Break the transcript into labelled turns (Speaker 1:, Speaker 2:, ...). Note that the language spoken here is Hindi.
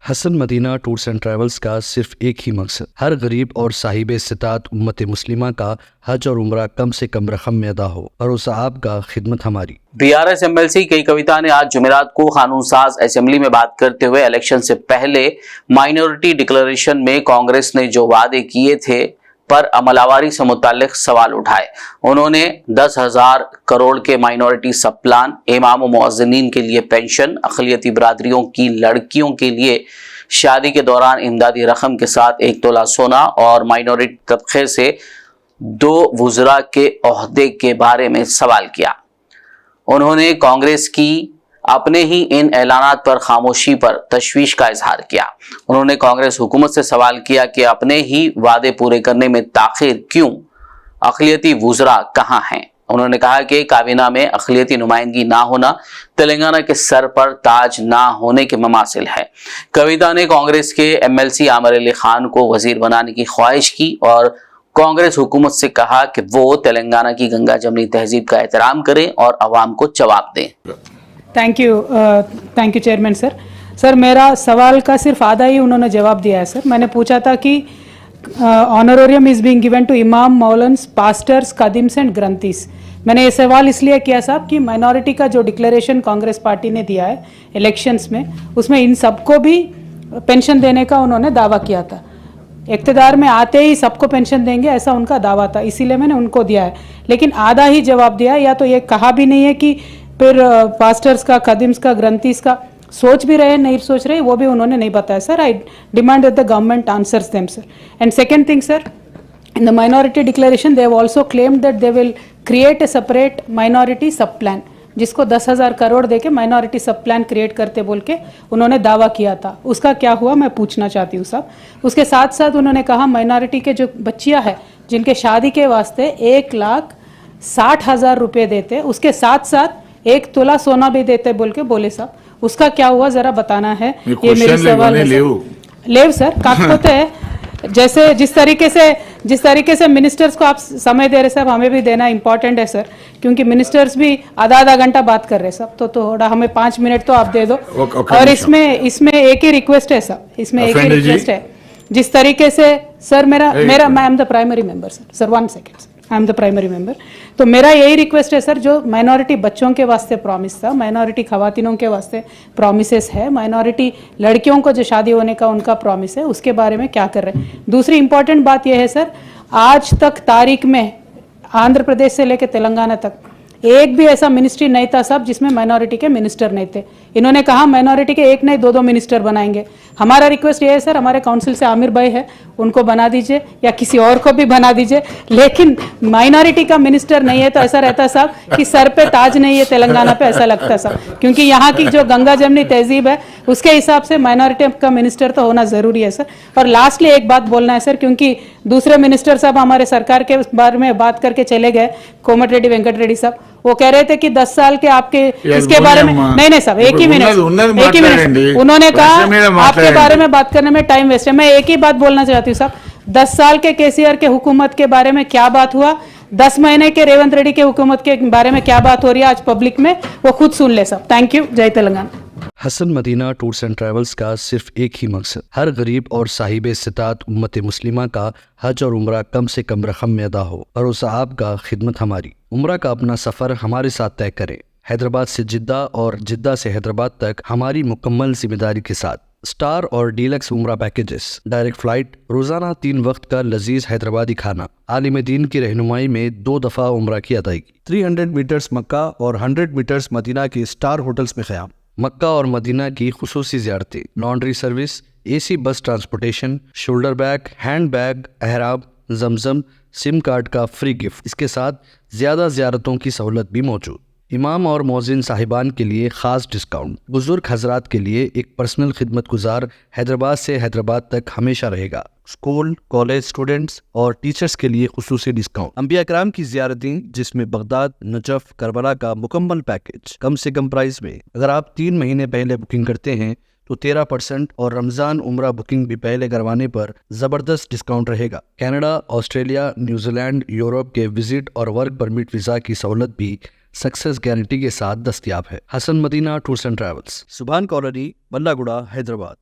Speaker 1: Hasan Madina tours and travels का सिर्फ एक ही मकसद हर गरीब और साहिब इस्तिताअत उम्मत मुस्लिमा का हज और उम्रा कम से कम रकम में अदा हो। भरोसा आपका, खिदमत हमारी।
Speaker 2: बीआरएस एमएलसी कई कविता ने आज जुमेरात को कानून साज असेंबली में बात करते हुए इलेक्शन से पहले माइनॉरिटी डिक्लेरेशन में कांग्रेस ने जो वादे किए थे पर अमलावरी से मुताल्लिक सवाल उठाए। उन्होंने 10,000 करोड़ के माइनॉरिटी सब प्लान, इमाम मुअज्जिनीन के लिए पेंशन, अक़लियती बरादरियों की लड़कियों के लिए शादी के दौरान इमदादी रकम के साथ 1 तोला सोना और माइनॉरिटी तबके से 2 वुज़रा के ओहदे के बारे में सवाल किया। उन्होंने कांग्रेस की अपने ही इन ऐलानात पर खामोशी पर तशवीश का इजहार किया। उन्होंने कांग्रेस हुकूमत से सवाल किया कि अपने ही वादे पूरे करने में ताखिर क्यों, अक़लियती वुज़रा कहाँ हैं। उन्होंने कहा कि काबीना में अक़लियती नुमाइंदगी ना होना तेलंगाना के सर पर ताज ना होने के ममासिल है। कविता ने कांग्रेस के एमएलसी आमिर अली खान को वजीर बनाने की ख्वाहिश की और कांग्रेस हुकूमत से कहा कि वो तेलंगाना की गंगा जमनी तहजीब का एहतराम करें और अवाम को जवाब दें।
Speaker 3: थैंक यू चेयरमैन सर, मेरा सवाल का सिर्फ आधा ही उन्होंने जवाब दिया है सर। मैंने पूछा था कि ऑनरोरियम इज़ बीइंग गिवन टू इमाम, मौलन्स, पास्टर्स, कादिम्स एंड ग्रंथीस। मैंने ये सवाल इसलिए किया साहब कि माइनॉरिटी का जो डिक्लेरेशन कांग्रेस पार्टी ने दिया है इलेक्शंस में, उसमें इन सबको भी पेंशन देने का उन्होंने दावा किया था। इक़्तिदार में आते ही सबको पेंशन देंगे ऐसा उनका दावा था, इसीलिए मैंने उनको दिया है। लेकिन आधा ही जवाब दिया, या तो ये कहा भी नहीं है कि फिर पास्टर्स का, कदीम्स का, ग्रंथीस का सोच भी रहे नहीं सोच रहे, वो भी उन्होंने नहीं बताया sir. I demand that the government answers them sir. And second thing sir, in the minority declaration they have also claimed that they will create a separate minority sub plan, जिसको 10,000 करोड़ देके माइनॉरिटी सब प्लान क्रिएट करते बोल के उन्होंने दावा किया था। उसका क्या हुआ मैं पूछना चाहती हूँ साहब। उसके साथ साथ उन्होंने कहा माइनॉरिटी के जो बच्चियाँ हैं जिनके शादी के वास्ते 1,60,000 रुपये देते, उसके साथ साथ 1 तोला सोना भी देते बोल के बोले साहब। उसका क्या हुआ ज़रा बताना है। ये मेरी सवाल है लेव सर। काकपोते जैसे जिस तरीके से मिनिस्टर्स को आप समय दे रहे साहब, हमें भी देना इंपॉर्टेंट है सर, क्योंकि मिनिस्टर्स भी आधा घंटा बात कर रहे सब। तो थोड़ा हमें 5 मिनट तो आप दे दो। और इसमें एक ही रिक्वेस्ट है साहब, इसमें एक ही रिक्वेस्ट है। जिस तरीके से सर मेरा I am the primary member sir 1 second, I am the primary member. तो मेरा यही रिक्वेस्ट है सर, जो माइनॉरिटी बच्चों के वास्ते प्रॉमिस था, माइनॉरिटी खवातीनों के वास्ते प्रॉमिसेस है, माइनॉरिटी लड़कियों को जो शादी होने का उनका प्रॉमिस है, उसके बारे में क्या कर रहे हैं। दूसरी इंपॉर्टेंट बात यह है सर, आज तक तारीख में आंध्र प्रदेश से लेकर तेलंगाना तक एक भी ऐसा मिनिस्ट्री नहीं था साहब जिसमें माइनॉरिटी के मिनिस्टर नहीं थे। इन्होंने कहा माइनॉरिटी के एक नहीं 2 मिनिस्टर बनाएंगे। हमारा रिक्वेस्ट ये है सर, हमारे काउंसिल से आमिर भाई है, उनको बना दीजिए या किसी और को भी बना दीजिए, लेकिन माइनॉरिटी का मिनिस्टर नहीं है तो ऐसा रहता साहब कि सर पे ताज नहीं है तेलंगाना पे, ऐसा लगता साहब। क्योंकि यहाँ की जो गंगा जमनी तहजीब है उसके हिसाब से माइनॉरिटी का मिनिस्टर तो होना ज़रूरी है सर। और लास्टली एक बात बोलना है सर, क्योंकि दूसरे मिनिस्टर साहब हमारे सरकार के बारे में बात करके चले गए, कोमट रेड्डी, वेंकट रेड्डी साहब, वो कह रहे थे कि 10 साल के आपके इसके बारे में नहीं साहब, एक ही मिनट उन्होंने कहा आपके बारे में बात करने में टाइम वेस्ट है। मैं एक ही बात बोलना चाहती हूँ साहब, 10 साल के केसीआर के हुकूमत के बारे में क्या बात हुआ, 10 महीने के रेवंत रेड्डी के हुकूमत के बारे में क्या बात हो रही है आज पब्लिक में, वो खुद सुन ले साहब। Thank you. जय Telangana.
Speaker 1: Hasan Madina tours and travels का सिर्फ एक ही मकसद हर गरीब और साहिब इस्तिताअत उम्मत मुस्लिमा का हज और उम्रा कम से कम रकम में अदा हो। भरोसा आपका, खिदमत हमारी। उम्रा का अपना सफ़र हमारे साथ तय करें। हैदराबाद से जिद्दा और जिद्दा से हैदराबाद तक हमारी मुकम्मल जिम्मेदारी के साथ। स्टार और डीलक्स उम्रा पैकेजेस, डायरेक्ट फ्लाइट, रोजाना 3 वक्त का लजीज हैदराबादी खाना, आलिम दीन की रहनुमाई में 2 दफ़ा उम्रा की अदायगी, 300 मीटर्स मक्का और 100 मीटर्स मदीना के स्टार होटल्स में क़याम, मक्का और मदीना की खुसूसी ज़ियारतें, laundry service, AC bus transportation, shoulder bag, hand bag, अहराम, जमजम, सिम कार्ड का फ्री गिफ्ट। इसके साथ ज़्यादा ज़ियारतों की सहूलत भी मौजूद। इमाम और मौज़िन साहिबान के लिए ख़ास डिस्काउंट, बुजुर्ग हजरात के लिए एक पर्सनल खिदमत गुजार हैदराबाद से हैदराबाद तक हमेशा रहेगा। स्कूल, कॉलेज स्टूडेंट्स और टीचर्स के लिए खुसूसी डिस्काउंट। अंबिया कराम की ज़ियारतें जिसमें बगदाद, नजफ, करबला का मुकम्मल पैकेज कम से कम प्राइस में। अगर आप 3 महीने पहले बुकिंग करते हैं तो 13% और रमज़ान उम्रा बुकिंग भी पहले करवाने पर ज़बरदस्त डिस्काउंट रहेगा। कनाडा, ऑस्ट्रेलिया, न्यूजीलैंड, यूरोप के विजिट और वर्क परमिट वीज़ा की सहूलत भी सक्सेस गारंटी के साथ दस्तयाब है। Hasan Madina tours and Travels, Subhan Colony, Ballaguda, Hyderabad.